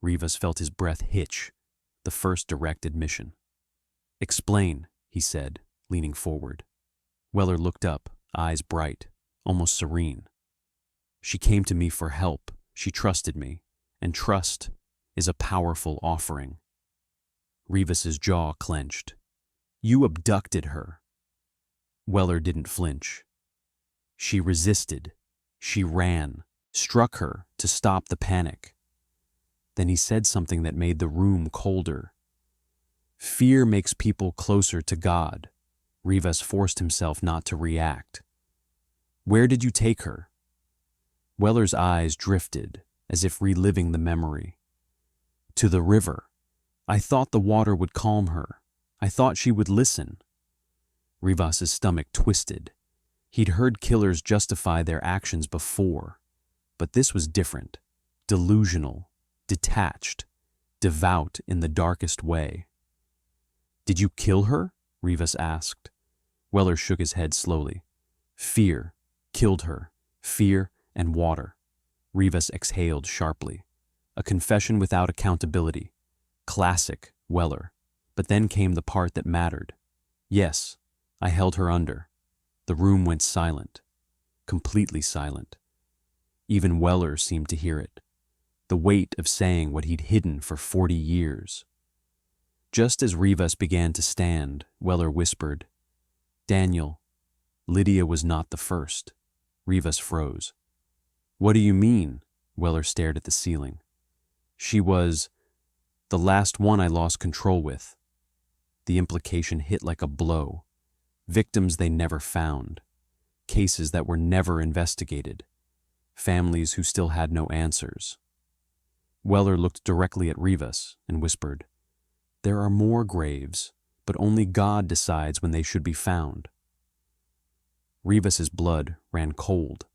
Rivas felt his breath hitch, the first direct admission. "Explain," he said, leaning forward. Weller looked up, eyes bright, almost serene. "She came to me for help. She trusted me, and trust is a powerful offering." Rivas's jaw clenched. "You abducted her." Weller didn't flinch. "She resisted. She ran, struck her to stop the panic." Then he said something that made the room colder. "Fear makes people closer to God." Rivas forced himself not to react. "Where did you take her?" Weller's eyes drifted, as if reliving the memory. "To the river. I thought the water would calm her. I thought she would listen." Rivas's stomach twisted. He'd heard killers justify their actions before, but this was different, delusional, detached, devout in the darkest way. "Did you kill her?" Rivas asked. Weller shook his head slowly. "Fear killed her. Fear and water. Rivas exhaled sharply. A confession without accountability. Classic Weller. But then came the part that mattered. Yes, I held her under. The room went silent. Completely silent. Even Weller seemed to hear it. The weight of saying what he'd hidden for 40 years. Just as Rivas began to stand, Weller whispered, "Daniel, Lydia was not the first." Rivas froze. "What do you mean?" Weller stared at the ceiling. "She was the last one I lost control with." The implication hit like a blow. Victims they never found. Cases that were never investigated. Families who still had no answers. Weller looked directly at Rivas and whispered, "There are more graves, but only God decides when they should be found." Rivas's blood ran cold.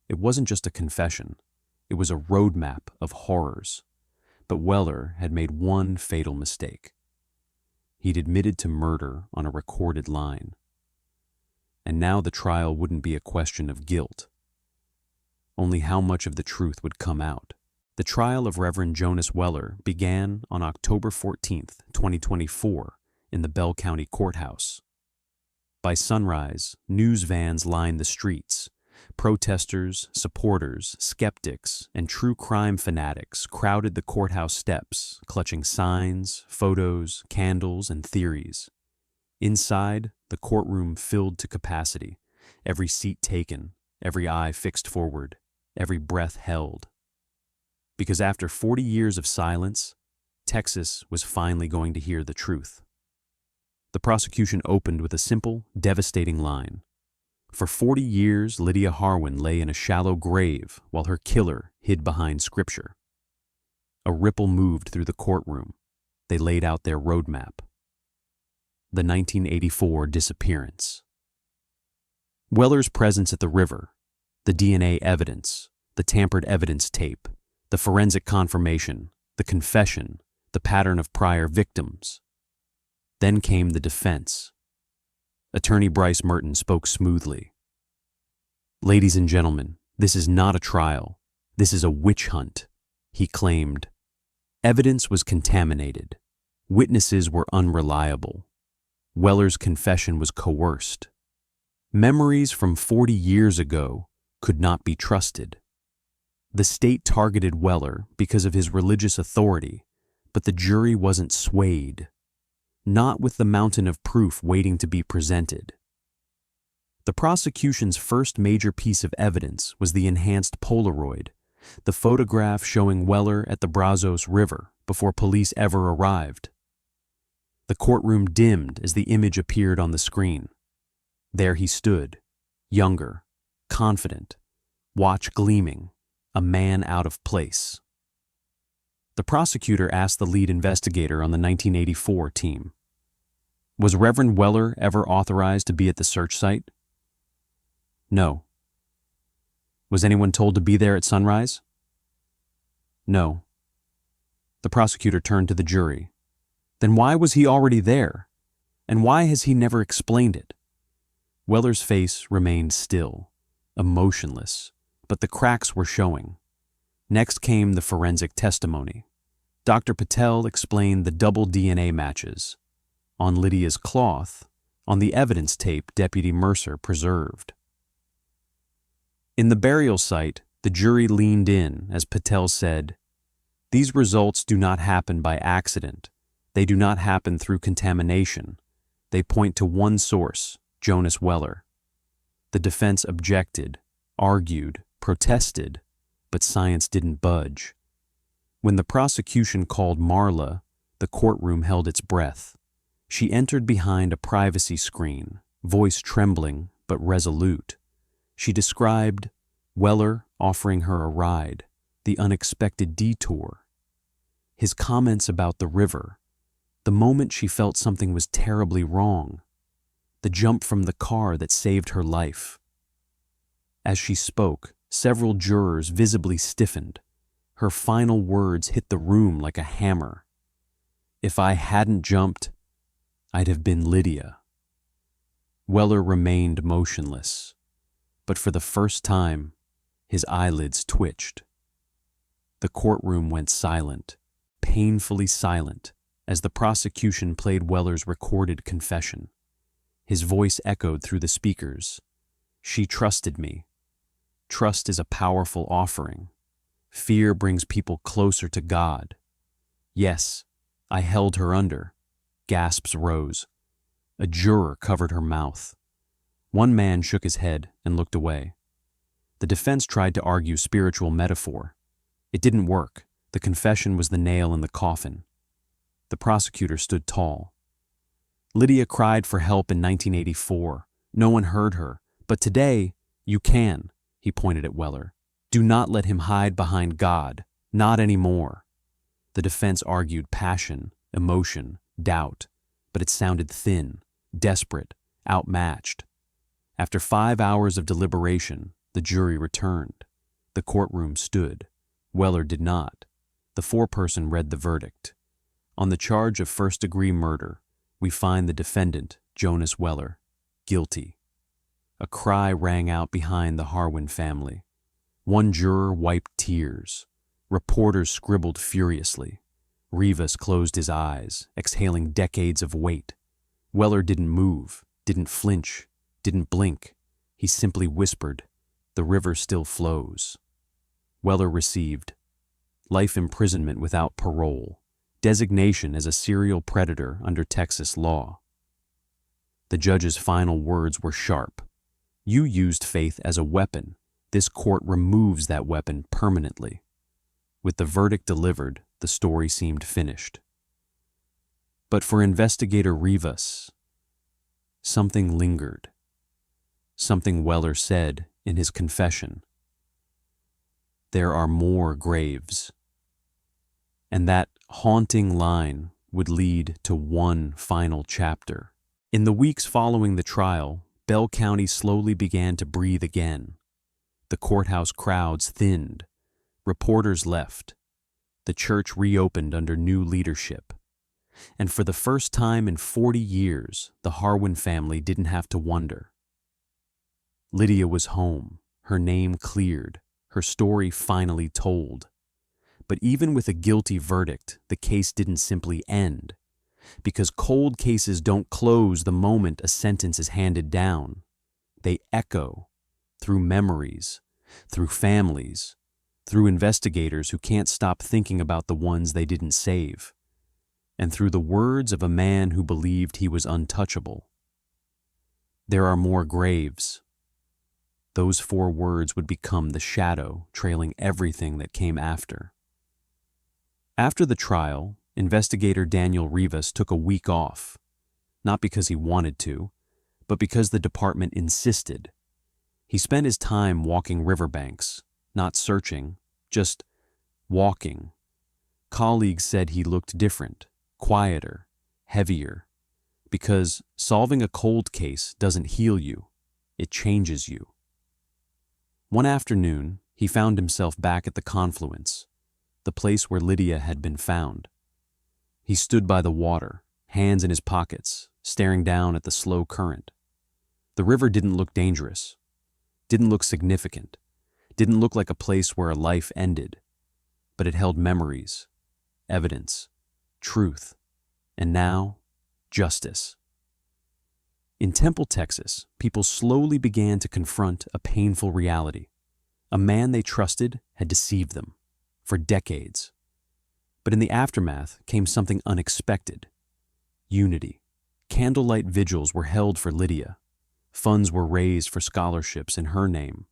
It wasn't just a confession. It was a roadmap of horrors. But Weller had made one fatal mistake. He'd admitted to murder on a recorded line. And now the trial wouldn't be a question of guilt. Only how much of the truth would come out. The trial of Reverend Jonas Weller began on October 14th, 2024, in the Bell County Courthouse. By sunrise, news vans lined the streets. Protesters, supporters, skeptics, and true crime fanatics crowded the courthouse steps, clutching signs, photos, candles, and theories. Inside, the courtroom filled to capacity, every seat taken, every eye fixed forward, every breath held. Because after 40 years of silence, Texas was finally going to hear the truth. The prosecution opened with a simple, devastating line. For 40 years, Lydia Harwin lay in a shallow grave while her killer hid behind scripture. A ripple moved through the courtroom. They laid out their roadmap. The 1984 disappearance. Weller's presence at the river, the DNA evidence, the tampered evidence tape, the forensic confirmation, the confession, the pattern of prior victims. Then came the defense. Attorney Bryce Merton spoke smoothly. "Ladies and gentlemen, this is not a trial. This is a witch hunt," he claimed. Evidence was contaminated. Witnesses were unreliable. Weller's confession was coerced. Memories from 40 years ago could not be trusted. The state targeted Weller because of his religious authority, but the jury wasn't swayed. Not with the mountain of proof waiting to be presented. The prosecution's first major piece of evidence was the enhanced Polaroid, the photograph showing Weller at the Brazos River before police ever arrived. The courtroom dimmed as the image appeared on the screen. There he stood, younger, confident, watch gleaming, a man out of place. The prosecutor asked the lead investigator on the 1984 team, "Was Reverend Weller ever authorized to be at the search site?" "No." "Was anyone told to be there at sunrise?" "No." The prosecutor turned to the jury. "Then why was he already there? And why has he never explained it?" Weller's face remained still, emotionless, but the cracks were showing. Next came the forensic testimony. Dr. Patel explained the double DNA matches on Lydia's cloth, on the evidence tape Deputy Mercer preserved. In the burial site, the jury leaned in as Patel said, "These results do not happen by accident. They do not happen through contamination. They point to one source, Jonas Weller." The defense objected, argued, protested, but science didn't budge. When the prosecution called Marla, the courtroom held its breath. She entered behind a privacy screen, voice trembling but resolute. She described Weller offering her a ride, the unexpected detour, his comments about the river, the moment she felt something was terribly wrong, the jump from the car that saved her life. As she spoke, several jurors visibly stiffened. Her final words hit the room like a hammer. "If I hadn't jumped, I'd have been Lydia." Weller remained motionless, but for the first time, his eyelids twitched. The courtroom went silent, painfully silent, as the prosecution played Weller's recorded confession. His voice echoed through the speakers. "She trusted me. Trust is a powerful offering. Fear brings people closer to God. Yes, I held her under." Gasps rose. A juror covered her mouth. One man shook his head and looked away. The defense tried to argue spiritual metaphor. It didn't work. The confession was the nail in the coffin. The prosecutor stood tall. "Lydia cried for help in 1984. No one heard her. But today, you can," he pointed at Weller. "Do not let him hide behind God. Not anymore." The defense argued passion, emotion, doubt, but it sounded thin, desperate, outmatched. After 5 hours of deliberation, the jury returned. The courtroom stood. Weller did not. The foreperson read the verdict. On the charge of first-degree murder, we find the defendant, Jonas Weller, guilty. A cry rang out behind the Harwin family. One juror wiped tears. Reporters scribbled furiously. Rivas closed his eyes, exhaling decades of weight. Weller didn't move, didn't flinch, didn't blink. He simply whispered, "The river still flows." Weller received life imprisonment without parole, designation as a serial predator under Texas law. The judge's final words were sharp. "You used faith as a weapon. This court removes that weapon permanently." With the verdict delivered, the story seemed finished. But for investigator Rivas, something lingered. Something Weller said in his confession. "There are more graves." And that haunting line would lead to one final chapter. In the weeks following the trial, Bell County slowly began to breathe again. The courthouse crowds thinned. Reporters left. The church reopened under new leadership. And for the first time in 40 years, the Harwin family didn't have to wonder. Lydia was home, her name cleared, her story finally told. But even with a guilty verdict, the case didn't simply end. Because cold cases don't close the moment a sentence is handed down. They echo through memories, through families, through investigators who can't stop thinking about the ones they didn't save, and through the words of a man who believed he was untouchable. There are more graves. Those 4 words would become the shadow trailing everything that came after. After the trial, investigator Daniel Rivas took a week off, not because he wanted to, but because the department insisted. He spent his time walking riverbanks, not searching, just walking. Colleagues said he looked different, quieter, heavier, because solving a cold case doesn't heal you, it changes you. One afternoon, he found himself back at the confluence, the place where Lydia had been found. He stood by the water, hands in his pockets, staring down at the slow current. The river didn't look dangerous, didn't look significant, didn't look like a place where a life ended, but it held memories, evidence, truth, and now, justice. In Temple, Texas, people slowly began to confront a painful reality. A man they trusted had deceived them for decades. But in the aftermath came something unexpected. Unity. Candlelight vigils were held for Lydia. Funds were raised for scholarships in her name.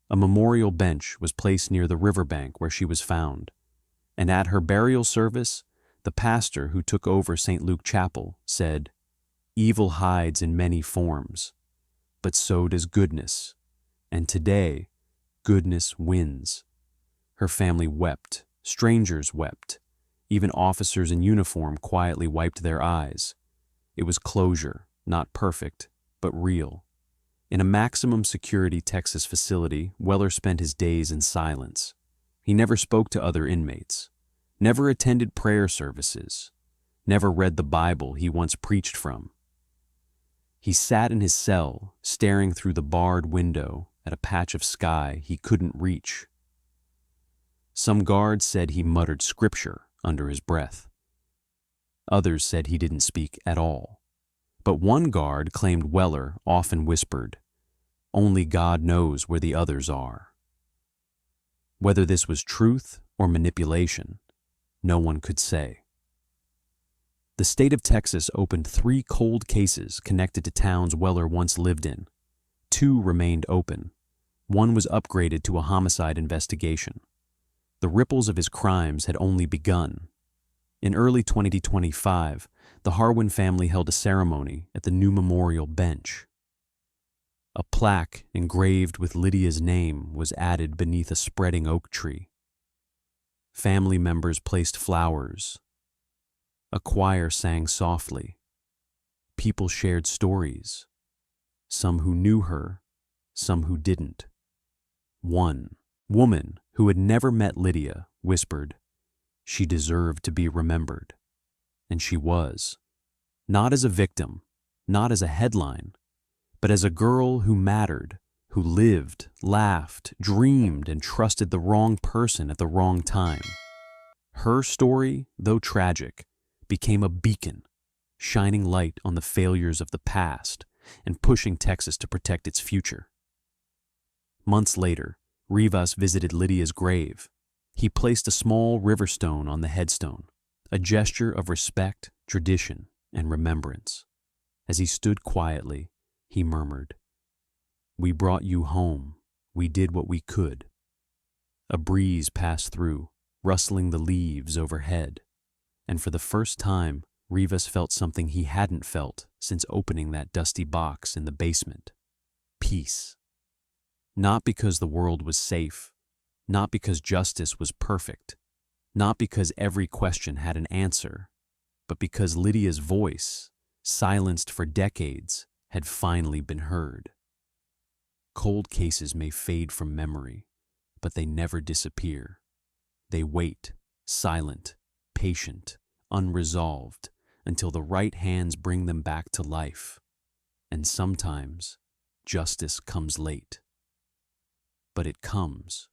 A memorial bench was placed near the riverbank where she was found. And at her burial service, the pastor who took over St. Luke Chapel said, "Evil hides in many forms, but so does goodness. And today, goodness wins." Her family wept. Strangers wept. Even officers in uniform quietly wiped their eyes. It was closure, not perfect, but real. In a maximum security Texas facility, Weller spent his days in silence. He never spoke to other inmates, never attended prayer services, never read the Bible he once preached from. He sat in his cell, staring through the barred window at a patch of sky he couldn't reach. Some guards said he muttered scripture under his breath. Others said he didn't speak at all. But one guard claimed Weller often whispered, "Only God knows where the others are." Whether this was truth or manipulation, no one could say. The state of Texas opened 3 cold cases connected to towns Weller once lived in. 2 remained open. 1 was upgraded to a homicide investigation. The ripples of his crimes had only begun. In early 2025, the Harwin family held a ceremony at the new memorial bench. A plaque engraved with Lydia's name was added beneath a spreading oak tree. Family members placed flowers. A choir sang softly. People shared stories, some who knew her, some who didn't. One woman who had never met Lydia whispered she deserved to be remembered. And she was. Not as a victim, not as a headline, but as a girl who mattered, who lived, laughed, dreamed, and trusted the wrong person at the wrong time. Her story, though tragic, became a beacon, shining light on the failures of the past and pushing Texas to protect its future. Months later, Rivas visited Lydia's grave. He placed a small river stone on the headstone, a gesture of respect, tradition, and remembrance. As he stood quietly, he murmured, "We brought you home. We did what we could." A breeze passed through, rustling the leaves overhead, and for the first time, Rivas felt something he hadn't felt since opening that dusty box in the basement: peace. Not because the world was safe, not because justice was perfect, not because every question had an answer, but because Lydia's voice, silenced for decades, had finally been heard. Cold cases may fade from memory, but they never disappear. They wait, silent, patient, unresolved, until the right hands bring them back to life. And sometimes, justice comes late. But it comes.